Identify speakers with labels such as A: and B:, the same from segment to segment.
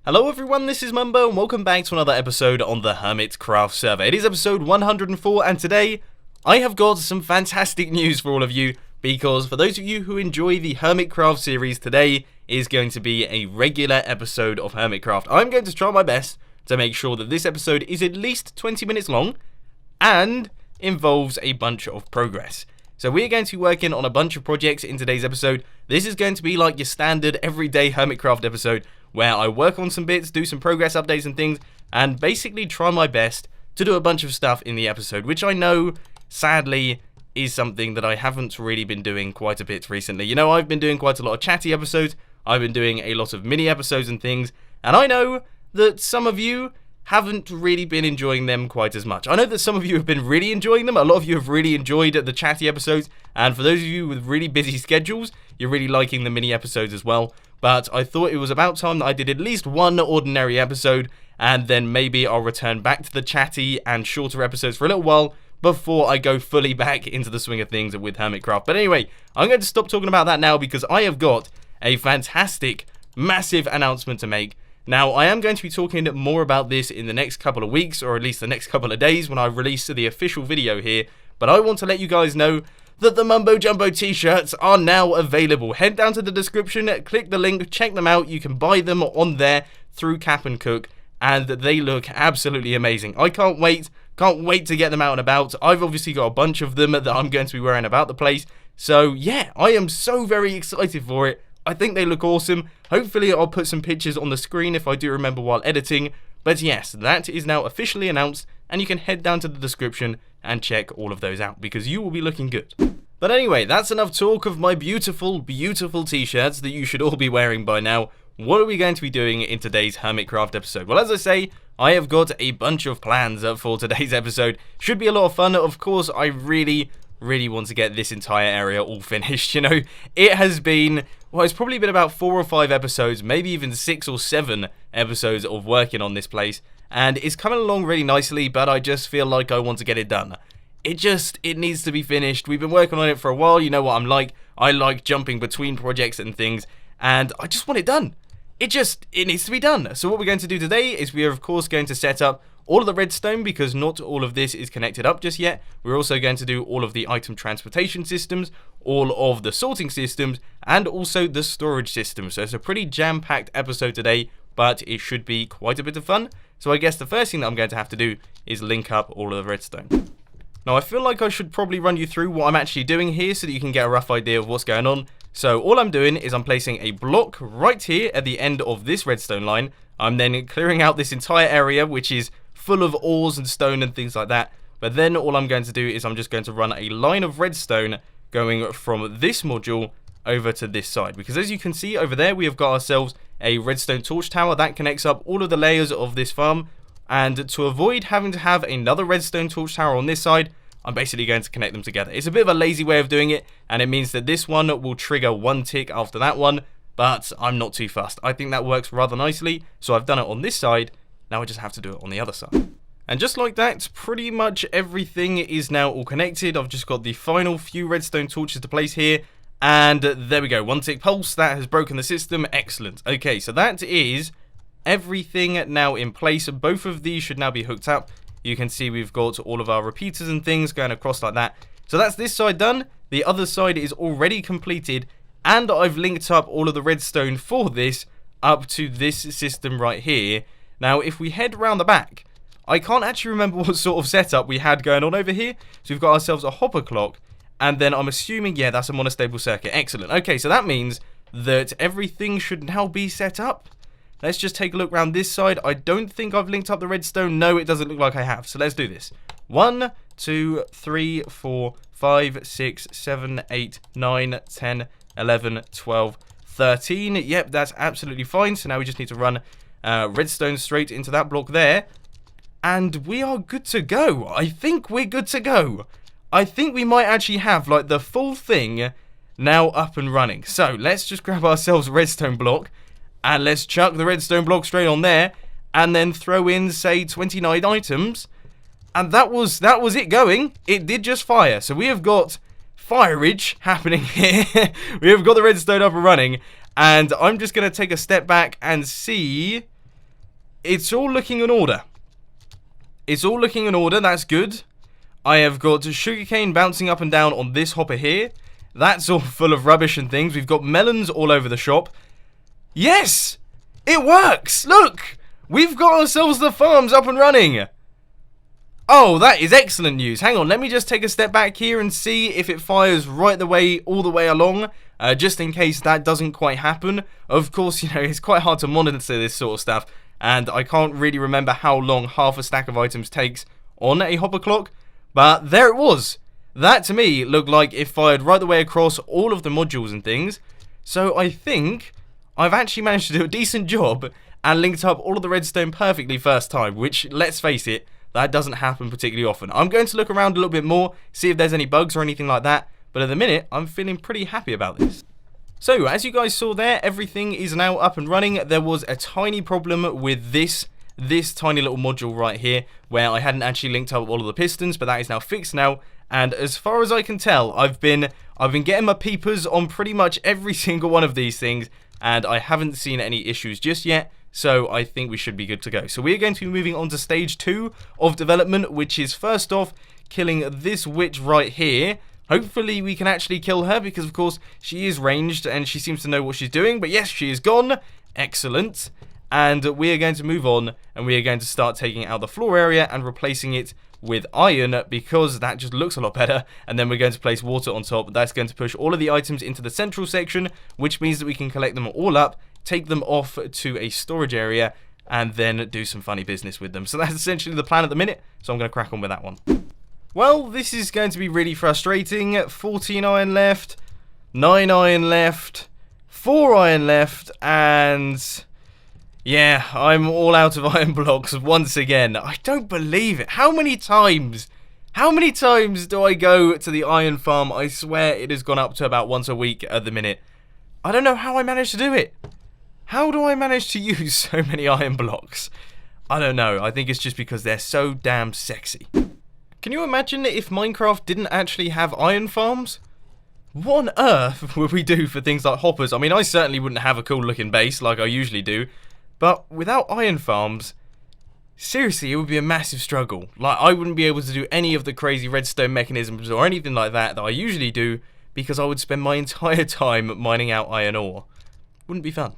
A: Hello everyone, this is Mumbo and welcome back to another episode on the Hermitcraft server. It is episode 104 and today I have got some fantastic news for all of you because for those of you who enjoy the Hermitcraft series, today is going to be a regular episode of Hermitcraft. I'm going to try my best to make sure that this episode is at least 20 minutes long and involves a bunch of progress. So we're going to be working on a bunch of projects in today's episode. This is going to be like your standard everyday Hermitcraft episode where I work on some bits, do some progress updates and things, and basically try my best to do a bunch of stuff in the episode, which I know, sadly, is something that I haven't really been doing quite a bit recently. You know, I've been doing quite a lot of chatty episodes, I've been doing a lot of mini episodes and things, and I know that some of you haven't really been enjoying them quite as much. I know that some of you have been really enjoying them, a lot of you have really enjoyed the chatty episodes, and for those of you with really busy schedules, you're really liking the mini episodes as well. But I thought it was about time that I did at least one ordinary episode, and then maybe I'll return back to the chatty and shorter episodes for a little while before I go fully back into the swing of things with Hermitcraft. But anyway, I'm going to stop talking about that now because I have got a fantastic, massive announcement to make. Now, I am going to be talking more about this in the next couple of weeks, or at least the next couple of days when I release the official video here, but I want to let you guys know that the Mumbo Jumbo t-shirts are now available. Head down to the description, click the link, check them out. You can buy them on there through Cap and Cook, and they look absolutely amazing. I can't wait to get them out and about. I've obviously got a bunch of them that I'm going to be wearing about the place. So yeah, I am so very excited for it. I think they look awesome. Hopefully I'll put some pictures on the screen if I do remember while editing. But yes, that is now officially announced, and you can head down to the description and check all of those out because you will be looking good. But anyway, that's enough talk of my beautiful, beautiful t-shirts that you should all be wearing by now. What are we going to be doing in today's Hermitcraft episode? Well, as I say, I have got a bunch of plans for today's episode. Should be a lot of fun. Of course, I really want to get this entire area all finished. You know, it has been, well, it's probably been about 4 or 5 episodes, maybe even 6 or 7 episodes of working on this place, and it's coming along really nicely, but I just feel like I want to get it done. It needs to be finished. We've been working on it for a while. You know what I'm like. I like jumping between projects and things, and I just want it done. It needs to be done. So what we're going to do today is we are, of course, going to set up all of the redstone because not all of this is connected up just yet. We're also going to do all of the item transportation systems, all of the sorting systems, and also the storage system. So it's a pretty jam-packed episode today, but it should be quite a bit of fun. So I guess the first thing that I'm going to have to do is link up all of the redstone. Now I feel like I should probably run you through what I'm actually doing here so that you can get a rough idea of what's going on. So all I'm doing is I'm placing a block right here at the end of this redstone line. I'm then clearing out this entire area which is full of ores and stone and things like that. But then all I'm going to do is I'm just going to run a line of redstone going from this module over to this side. Because as you can see over there, we have got ourselves a redstone torch tower that connects up all of the layers of this farm. And to avoid having to have another redstone torch tower on this side, I'm basically going to connect them together. It's a bit of a lazy way of doing it, and it means that this one will trigger one tick after that one, but I'm not too fussed. I think that works rather nicely, so I've done it on this side. Now I just have to do it on the other side. And just like that, pretty much everything is now all connected. I've just got the final few redstone torches to place here, and there we go. One tick pulse, that has broken the system. Excellent. Okay, so that is everything now in place. Both of these should now be hooked up. You can see we've got all of our repeaters and things going across like that. So that's this side done. The other side is already completed, and I've linked up all of the redstone for this up to this system right here. Now if we head round the back, I can't actually remember what sort of setup we had going on over here. So we've got ourselves a hopper clock, and then I'm assuming, yeah, that's a monostable circuit. Excellent. Okay, so that means that everything should now be set up. Let's just take a look around this side. I don't think I've linked up the redstone. No, it doesn't look like I have. So let's do this. 1, 2, 3, 4, 5, 6, 7, 8, 9, 10, 11, 12, 13. Yep, that's absolutely fine. So now we just need to run redstone straight into that block there. And we are good to go. I think we're good to go. I think we might actually have like the full thing now up and running. So let's just grab ourselves a redstone block. And let's chuck the redstone block straight on there, and then throw in, say, 29 items. And that was it going. It did just fire. So we have got fireage happening here. We have got the redstone up and running. And I'm just going to take a step back and see it's all looking in order. It's all looking in order, that's good. I have got sugarcane bouncing up and down on this hopper here. That's all full of rubbish and things. We've got melons all over the shop. Yes! It works! Look! We've got ourselves the farms up and running. Oh, that is excellent news. Hang on, let me just take a step back here and see if it fires right the way, all the way along, just in case that doesn't quite happen. Of course, you know, it's quite hard to monitor this sort of stuff, and I can't really remember how long half a stack of items takes on a hopper clock, but there it was. That, to me, looked like it fired right the way across all of the modules and things, so I think I've actually managed to do a decent job and linked up all of the redstone perfectly first time, which, let's face it, that doesn't happen particularly often. I'm going to look around a little bit more, see if there's any bugs or anything like that, but at the minute, I'm feeling pretty happy about this. So, as you guys saw there, everything is now up and running. There was a tiny problem with this tiny little module right here, where I hadn't actually linked up all of the pistons, but that is now fixed now. And as far as I can tell, I've been getting my peepers on pretty much every single one of these things, and I haven't seen any issues just yet. So I think we should be good to go. So we're going to be moving on to stage 2 of development, which is first off killing this witch right here. Hopefully we can actually kill her because, of course, she is ranged and she seems to know what she's doing. But yes, she is gone. Excellent. And we are going to move on and we are going to start taking out the floor area and replacing it with iron because that just looks a lot better. And then we're going to place water on top. That's going to push all of the items into the central section, which means that we can collect them all up, take them off to a storage area, and then do some funny business with them. So that's essentially the plan at the minute, so I'm going to crack on with that one. Well, this is going to be really frustrating. 14 iron left, 9 iron left, 4 iron left, and yeah, I'm all out of iron blocks once again. I don't believe it. How many times do I go to the iron farm? I swear it has gone up to about once a week at the minute. I don't know how I managed to do it. How do I manage to use so many iron blocks? I don't know. I think it's just because they're so damn sexy. Can you imagine if Minecraft didn't actually have iron farms? What on earth would we do for things like hoppers? I mean, I certainly wouldn't have a cool looking base like I usually do. But without iron farms, seriously, it would be a massive struggle. Like, I wouldn't be able to do any of the crazy redstone mechanisms or anything like that I usually do because I would spend my entire time mining out iron ore. Wouldn't be fun.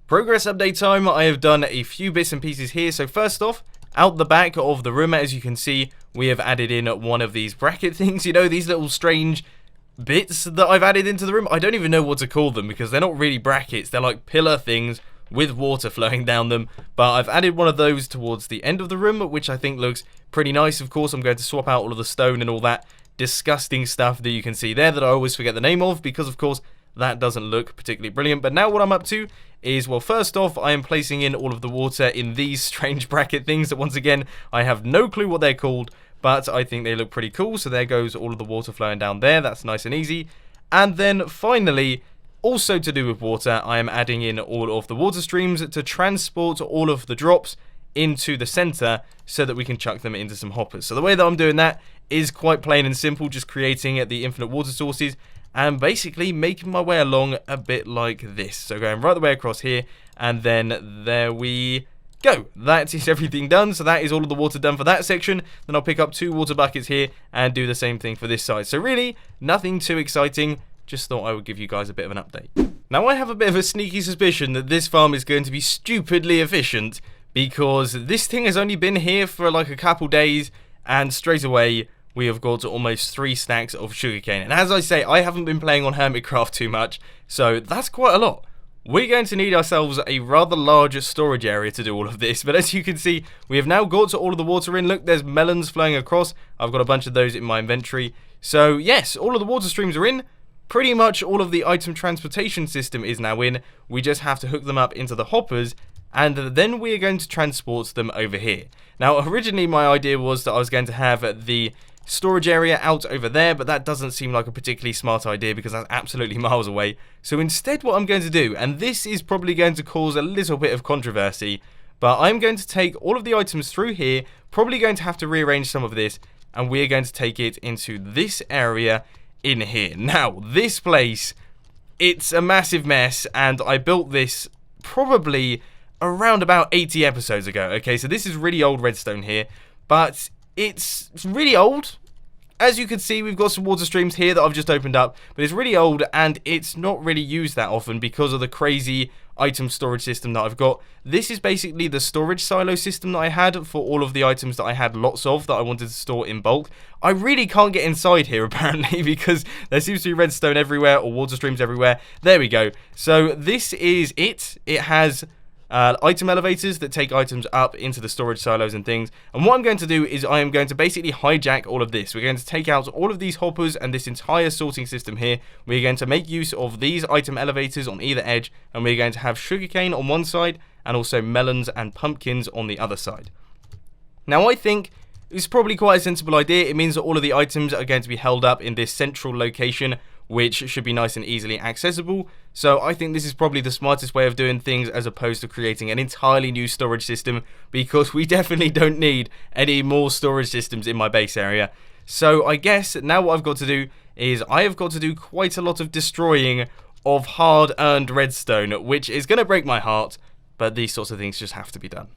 A: Progress update time. I have done a few bits and pieces here. So first off, out the back of the room, as you can see, we have added in one of these bracket things. You know, these little strange bits that I've added into the room. I don't even know what to call them because they're not really brackets. They're like pillar things with water flowing down them. But I've added one of those towards the end of the room, which I think looks pretty nice. Of course, I'm going to swap out all of the stone and all that disgusting stuff that you can see there that I always forget the name of because, of course, that doesn't look particularly brilliant. But now what I'm up to is, well, first off, I am placing in all of the water in these strange bracket things that, once again, I have no clue what they're called, but I think they look pretty cool. So there goes all of the water flowing down there. That's nice and easy. And then finally, also to do with water, I am adding in all of the water streams to transport all of the drops into the center so that we can chuck them into some hoppers. So the way that I'm doing that is quite plain and simple, just creating the infinite water sources and basically making my way along a bit like this. So going right the way across here, and then there we go. That is everything done. So that is all of the water done for that section. Then I'll pick up 2 water buckets here and do the same thing for this side. So really, nothing too exciting. Just thought I would give you guys a bit of an update. Now, I have a bit of a sneaky suspicion that this farm is going to be stupidly efficient because this thing has only been here for like a couple days, and straight away we have got almost 3 stacks of sugarcane. And as I say, I haven't been playing on Hermitcraft too much, so that's quite a lot. We're going to need ourselves a rather large storage area to do all of this, but as you can see, we have now got all of the water in. Look, there's melons flowing across. I've got a bunch of those in my inventory. So yes, all of the water streams are in. Pretty much all of the item transportation system is now in. We just have to hook them up into the hoppers, and then we are going to transport them over here. Now, originally my idea was that I was going to have the storage area out over there, but that doesn't seem like a particularly smart idea because that's absolutely miles away. So instead what I'm going to do, and this is probably going to cause a little bit of controversy, but I'm going to take all of the items through here, probably going to have to rearrange some of this, and we're going to take it into this area in here. Now, this place, it's a massive mess, and I built this probably around about 80 episodes ago. Okay, so this is really old redstone here, but it's really old. As you can see, we've got some water streams here that I've just opened up, but it's really old and it's not really used that often because of the crazy item storage system that I've got. This is basically the storage silo system that I had for all of the items that I had lots of that I wanted to store in bulk. I really can't get inside here apparently because there seems to be redstone everywhere or water streams everywhere. There we go. So this is it. It has item elevators that take items up into the storage silos and things. And what I'm going to do is I am going to basically hijack all of this. We're going to take out all of these hoppers and this entire sorting system here. We're going to make use of these item elevators on either edge, and we're going to have sugarcane on one side and also melons and pumpkins on the other side. Now I think it's probably quite a sensible idea. It means that all of the items are going to be held up in this central location, which should be nice and easily accessible. So I think this is probably the smartest way of doing things as opposed to creating an entirely new storage system, because we definitely don't need any more storage systems in my base area. So I guess now what I've got to do is I have got to do quite a lot of destroying of hard-earned redstone, which is going to break my heart, but these sorts of things just have to be done.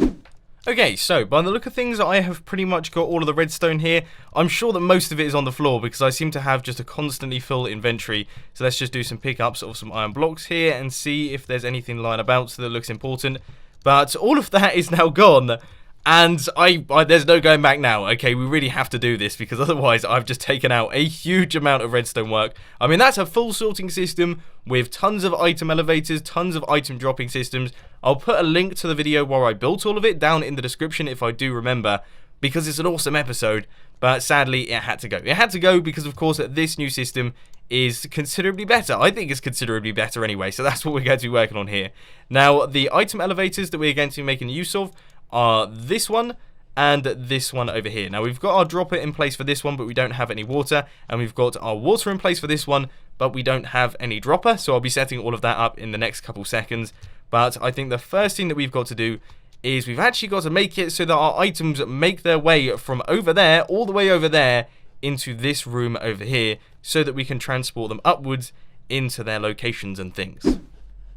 A: Okay, so by the look of things, I have pretty much got all of the redstone here. I'm sure that most of it is on the floor because I seem to have just a constantly full inventory. So let's just do some pickups of some iron blocks here and see if there's anything lying about that looks important. But all of that is now gone. And there's no going back now. Okay, we really have to do this because otherwise I've just taken out a huge amount of redstone work. I mean, that's a full sorting system with tons of item elevators, tons of item dropping systems. I'll put a link to the video where I built all of it down in the description if I do remember, because it's an awesome episode. But sadly, it had to go. It had to go because, of course, this new system is considerably better. I think it's considerably better anyway, so that's what we're going to be working on here. Now, the item elevators that we're going to be making use of are this one and this one over here. Now we've got our dropper in place for this one, but we don't have any water, and we've got our water in place for this one, but we don't have any dropper, so I'll be setting all of that up in the next couple seconds. But I think the first thing that we've got to do is we've actually got to make it so that our items make their way from over there all the way over there into this room over here, so that we can transport them upwards into their locations and things.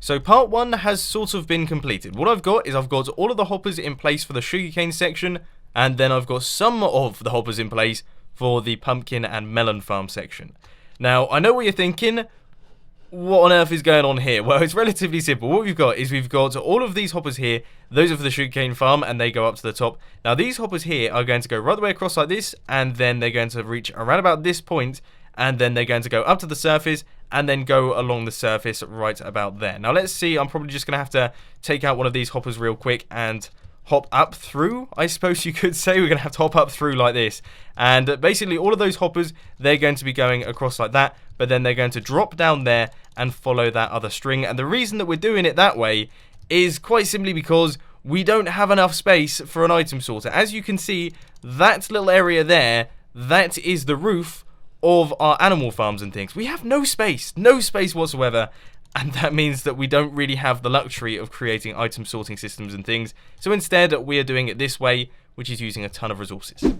A: So part 1 has sort of been completed. What I've got is I've got all of the hoppers in place for the sugarcane section, and then I've got some of the hoppers in place for the pumpkin and melon farm section. Now, I know what you're thinking. What on earth is going on here? Well, it's relatively simple. What we've got is we've got all of these hoppers here. Those are for the sugarcane farm, and they go up to the top. Now, these hoppers here are going to go right the way across like this, and then they're going to reach around about this point, and then they're going to go up to the surface, and then go along the surface right about there. Now, let's see. I'm probably just going to have to take out one of these hoppers real quick and hop up through, I suppose you could say. We're going to have to hop up through like this. And basically, all of those hoppers, they're going to be going across like that, but then they're going to drop down there and follow that other string. And the reason that we're doing it that way is quite simply because we don't have enough space for an item sorter. As you can see, that little area there, that is the roof of our animal farms and things. We have no space whatsoever, and that means that we don't really have the luxury of creating item sorting systems and things. So instead, we are doing it this way, which is using a ton of resources.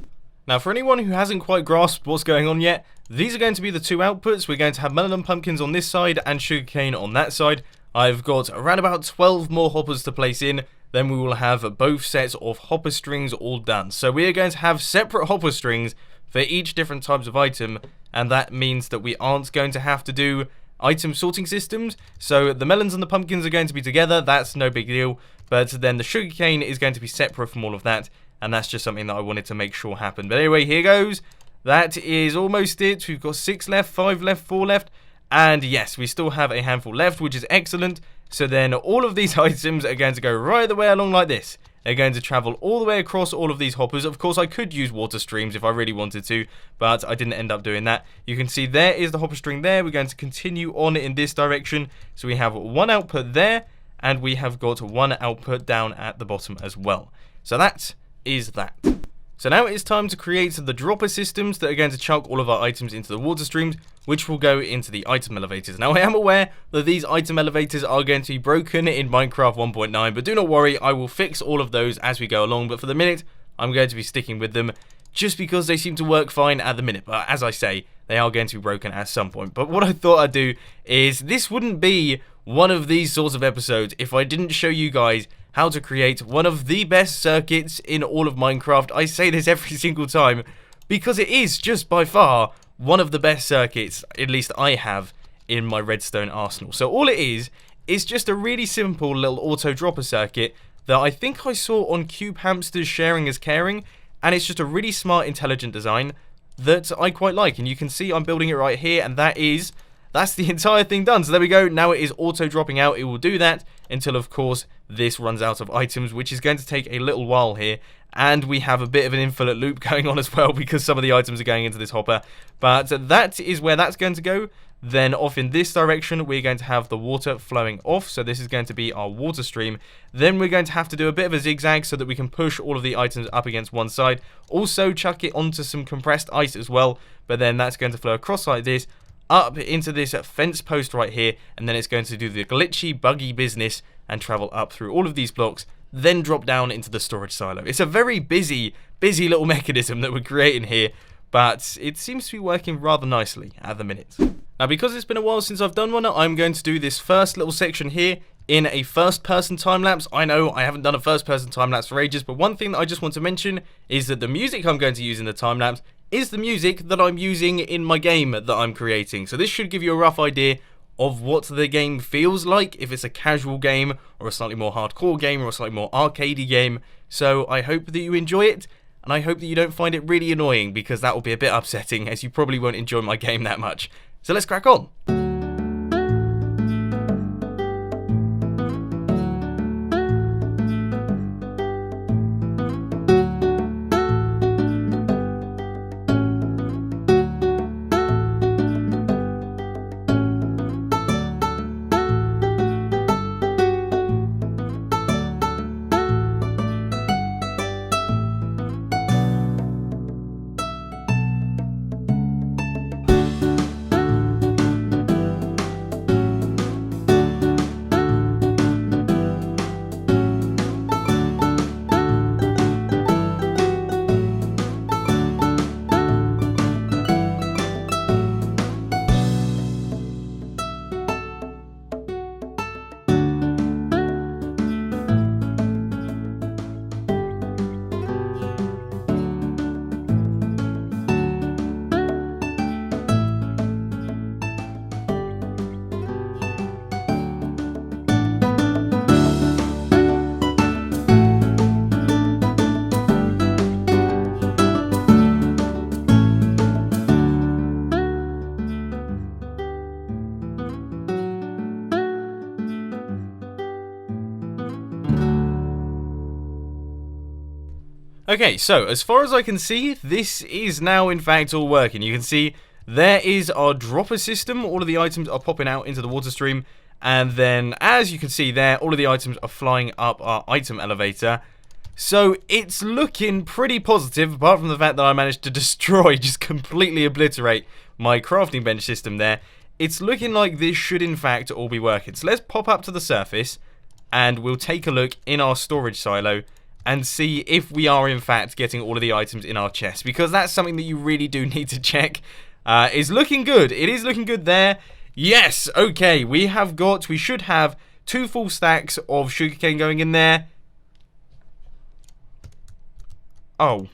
A: Now, for anyone who hasn't quite grasped what's going on yet, these are going to be the two outputs. We're going to have melon and pumpkins on this side and sugarcane on that side. I've got around about 12 more hoppers to place in. Then we will have both sets of hopper strings all done. So we are going to have separate hopper strings for each different types of item, and that means that we aren't going to have to do item sorting systems. So the melons and the pumpkins are going to be together, that's no big deal, but then the sugarcane is going to be separate from all of that, and that's just something that I wanted to make sure happened. But anyway, here goes. That is almost it. We've got 6 left, 5 left, 4 left, and yes, we still have a handful left, which is excellent. So then all of these items are going to go right the way along like this. They're going to travel all the way across all of these hoppers. Of course, I could use water streams if I really wanted to, but I didn't end up doing that. You can see there is the hopper string there. We're going to continue on in this direction. So we have one output there, and we have got one output down at the bottom as well. So that is that. So now it's time to create the dropper systems that are going to chuck all of our items into the water streams, which will go into the item elevators. Now, I am aware that these item elevators are going to be broken in Minecraft 1.9, but do not worry, I will fix all of those as we go along. But for the minute, I'm going to be sticking with them just because they seem to work fine at the minute. But as I say, they are going to be broken at some point. But what I thought I'd do is, this wouldn't be one of these sorts of episodes if I didn't show you guys how to create one of the best circuits in all of Minecraft. I say this every single time because it is just by far one of the best circuits, at least I have, in my redstone arsenal. So all it is just a really simple little auto dropper circuit that I think I saw on CubeHamster's Sharing is Caring, and it's just a really smart, intelligent design that I quite like. And you can see I'm building it right here, and that's the entire thing done. So there we go. Now it is auto dropping out. It will do that until, of course, this runs out of items, which is going to take a little while here. And we have a bit of an infinite loop going on as well because some of the items are going into this hopper. But that is where that's going to go. Then off in this direction, we're going to have the water flowing off. So this is going to be our water stream. Then we're going to have to do a bit of a zigzag so that we can push all of the items up against one side. Also chuck it onto some compressed ice as well. But then that's going to flow across like this, up into this fence post right here, and then it's going to do the glitchy, buggy business and travel up through all of these blocks, then drop down into the storage silo. It's a very busy little mechanism that we're creating here, but it seems to be working rather nicely at the minute. Now, because it's been a while since I've done one, I'm going to do this first little section here in a first-person time-lapse. I know I haven't done a first-person time-lapse for ages, but one thing that I just want to mention is that the music I'm going to use in the time-lapse is the music that I'm using in my game that I'm creating. So this should give you a rough idea of what the game feels like, if it's a casual game or a slightly more hardcore game or a slightly more arcadey game. So I hope that you enjoy it, and I hope that you don't find it really annoying, because that will be a bit upsetting, as you probably won't enjoy my game that much. So let's crack on. Okay, so as far as I can see, this is now in fact all working. You can see there is our dropper system. All of the items are popping out into the water stream. And then, as you can see there, all of the items are flying up our item elevator. So it's looking pretty positive, apart from the fact that I managed to destroy, just completely obliterate my crafting bench system there. It's looking like this should in fact all be working. So let's pop up to the surface and we'll take a look in our storage silo and see if we are in fact getting all of the items in our chest, because that's something that you really do need to check. It's looking good. It is looking good there. Yes, okay, we should have 2 full stacks of sugarcane going in there. Oh.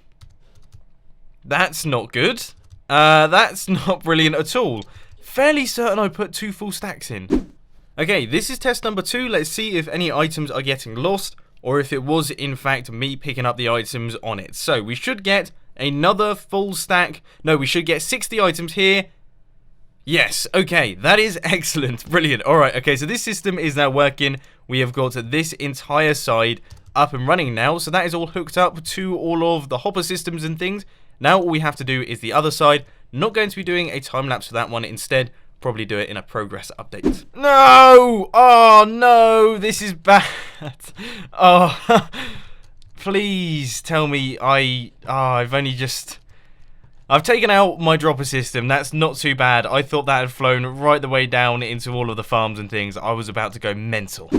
A: That's not good. That's not brilliant at all. Fairly certain I put 2 full stacks in. Okay, this is test number 2. Let's see if any items are getting lost, or if it was in fact me picking up the items on it. So we should get another full stack. No, we should get 60 items here. Yes, okay, that is excellent. Brilliant. Alright, okay, so this system is now working. We have got this entire side up and running now. So that is all hooked up to all of the hopper systems and things. Now all we have to do is the other side. Not going to be doing a time-lapse for that one. Instead, probably do it in a progress update. No! Oh, no! This is bad. Oh, please tell me I've taken out my dropper system. That's not too bad. I thought that had flown right the way down into all of the farms and things. I was about to go mental.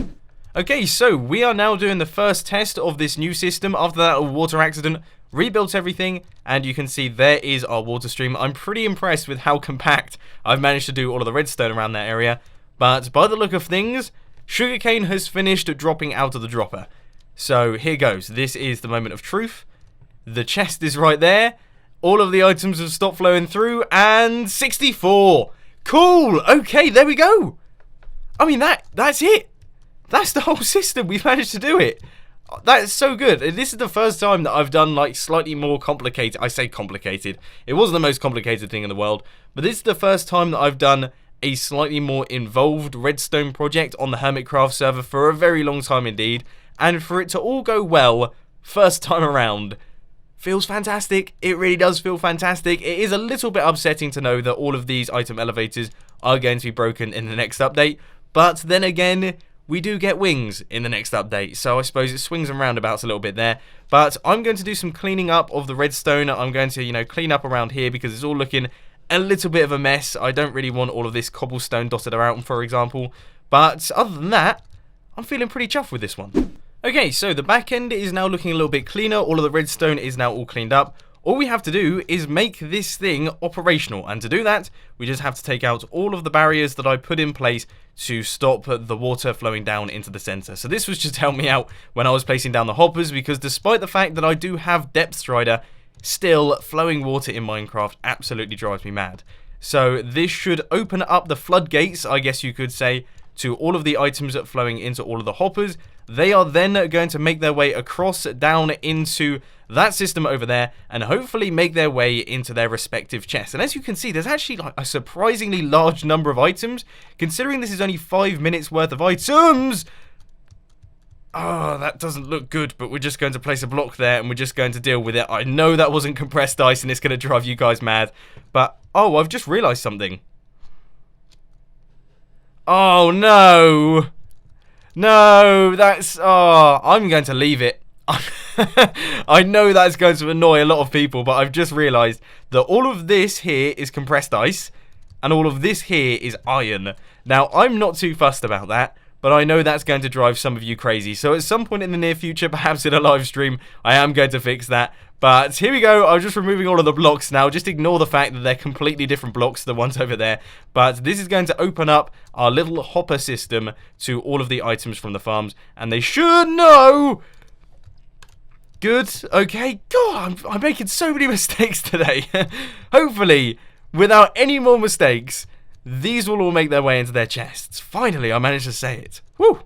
A: Okay, so we are now doing the first test of this new system. After that water accident, rebuilt everything, and you can see there is our water stream. I'm pretty impressed with how compact I've managed to do all of the redstone around that area. But by the look of things, sugarcane has finished dropping out of the dropper. So here goes. This is the moment of truth. The chest is right there. All of the items have stopped flowing through, and 64. Cool. Okay, there we go. I mean, that's it. That's the whole system. We've managed to do it. That's so good. This is the first time that I've done like slightly more complicated. I say complicated. It wasn't the most complicated thing in the world, but this is the first time that I've done a slightly more involved redstone project on the Hermitcraft server for a very long time indeed. And for it to all go well, first time around, feels fantastic. It really does feel fantastic. It is a little bit upsetting to know that all of these item elevators are going to be broken in the next update. But then again, we do get wings in the next update. So I suppose it swings and roundabouts a little bit there. But I'm going to do some cleaning up of the redstone. I'm going to, clean up around here because it's all looking a little bit of a mess. I don't really want all of this cobblestone dotted around, for example. But other than that, I'm feeling pretty chuffed with this one. Okay, so the back end is now looking a little bit cleaner. All of the redstone is now all cleaned up. All we have to do is make this thing operational. And to do that, we just have to take out all of the barriers that I put in place to stop the water flowing down into the center. So this was just to help me out when I was placing down the hoppers, because despite the fact that I do have depth strider, still flowing water in Minecraft absolutely drives me mad. So this should open up the floodgates, I guess you could say, to all of the items flowing into all of the hoppers. They are then going to make their way across down into that system over there and hopefully make their way into their respective chests. And as you can see, there's actually like a surprisingly large number of items, considering this is only 5 minutes worth of items. Oh, that doesn't look good, but we're just going to place a block there and we're just going to deal with it. I know that wasn't compressed ice and it's going to drive you guys mad, but oh, I've just realized something. Oh, no. No, that's... Oh, I'm going to leave it. I know that's going to annoy a lot of people, but I've just realised that all of this here is compressed ice, and all of this here is iron. Now, I'm not too fussed about that, but I know that's going to drive some of you crazy. So at some point in the near future, perhaps in a live stream, I am going to fix that. But here we go. I'm just removing all of the blocks now. Just ignore the fact that they're completely different blocks to the ones over there. But this is going to open up our little hopper system to all of the items from the farms. And they should know. Good. Okay. God, I'm making so many mistakes today. Hopefully, without any more mistakes, these will all make their way into their chests. Finally, I managed to say it. Woo!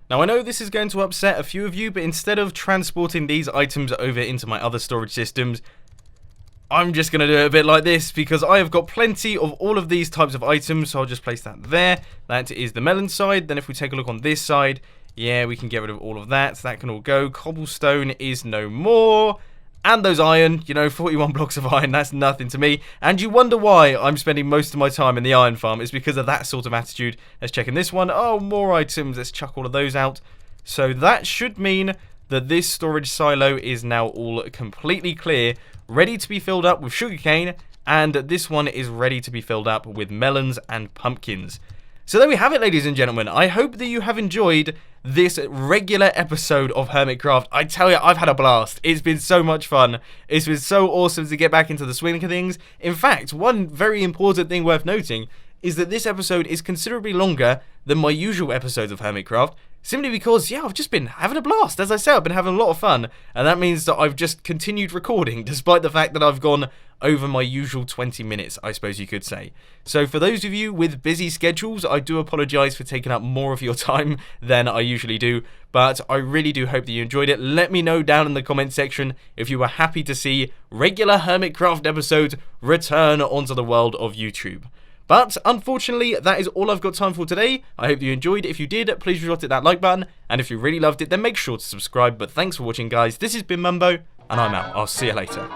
A: Now, I know this is going to upset a few of you, but instead of transporting these items over into my other storage systems, I'm just going to do it a bit like this, because I have got plenty of all of these types of items, so I'll just place that there. That is the melon side. Then if we take a look on this side, yeah, we can get rid of all of that. That can all go. Cobblestone is no more. And those iron, 41 blocks of iron, that's nothing to me. And you wonder why I'm spending most of my time in the iron farm. It's because of that sort of attitude. Let's check in this one. Oh, more items. Let's chuck all of those out. So that should mean that this storage silo is now all completely clear, ready to be filled up with sugarcane. And this one is ready to be filled up with melons and pumpkins. So there we have it, ladies and gentlemen. I hope that you have enjoyed this regular episode of Hermitcraft. I tell you, I've had a blast. It's been so much fun. It's been so awesome to get back into the swing of things. In fact, one very important thing worth noting is that this episode is considerably longer than my usual episodes of Hermitcraft, simply because, yeah, I've just been having a blast. As I say, I've been having a lot of fun, and that means that I've just continued recording, despite the fact that I've gone over my usual 20 minutes, I suppose you could say. So for those of you with busy schedules, I do apologise for taking up more of your time than I usually do, but I really do hope that you enjoyed it. Let me know down in the comment section if you were happy to see regular Hermitcraft episodes return onto the world of YouTube. But unfortunately, that is all I've got time for today. I hope you enjoyed. If you did, please hit that like button, and if you really loved it, then make sure to subscribe. But thanks for watching, guys. This has been Mumbo, and I'm out. I'll see you later.